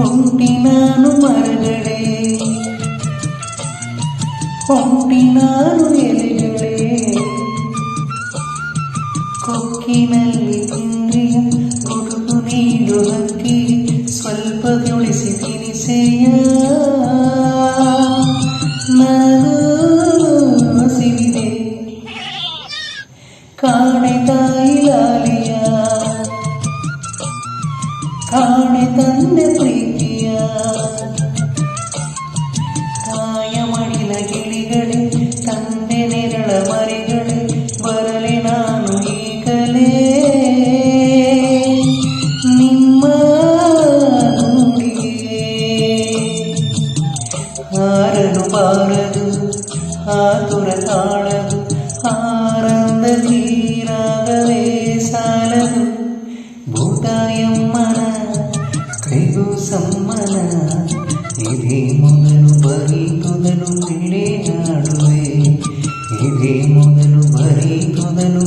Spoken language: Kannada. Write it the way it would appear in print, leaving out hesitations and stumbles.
ಒಂಟಿ ನಾನು ಮರಗಳೇ, ಒಂಟಿ ನಾನು ಎಲೆಗಳೇ, ಕೊಕ್ಕಿನಲ್ಲಿ ಇಂದ್ರಿಯ ಗುಡುಗು ನೀಡು ಹಕ್ಕಿ ಸ್ವಲ್ಪ ಉಳಿಸಿ ತಿನಿಸೆಯ ಸಿರಿದೆ ಕಾಣೆ ತಾಯಿ ಲಾಲಿಯ, ಕಾಣೆ ತಂದೆ ಪ್ರೀತಿಯ, ತಾಯ ಮಡಿಲ ಗಿಳಿಗಳೇ, ತಂದೆ ನೆರಳ ಮರಿಗಳೇ, ಬರಲೆ ನಾನು ಈಗಲೇ ನಿಮ್ಮ ನುಡಿಗೆ. ಹಾರಲು ಬಾರದು ಆತುರ ತಾಳದು, ಆರಂದ ತೀರಾಗವೇ ಸಾಲದು, ಭೂತಾಯಮ್ಮನ ಕೈಗೂ ಸಮ್ಮನ, ಇದೇ ಮೊದಲು ಬರೀತುದಲು ಕಿಳೆ ಹಾಡುವೆ, ಇದೇ ಮೊದಲು ಬರೀತುದಲು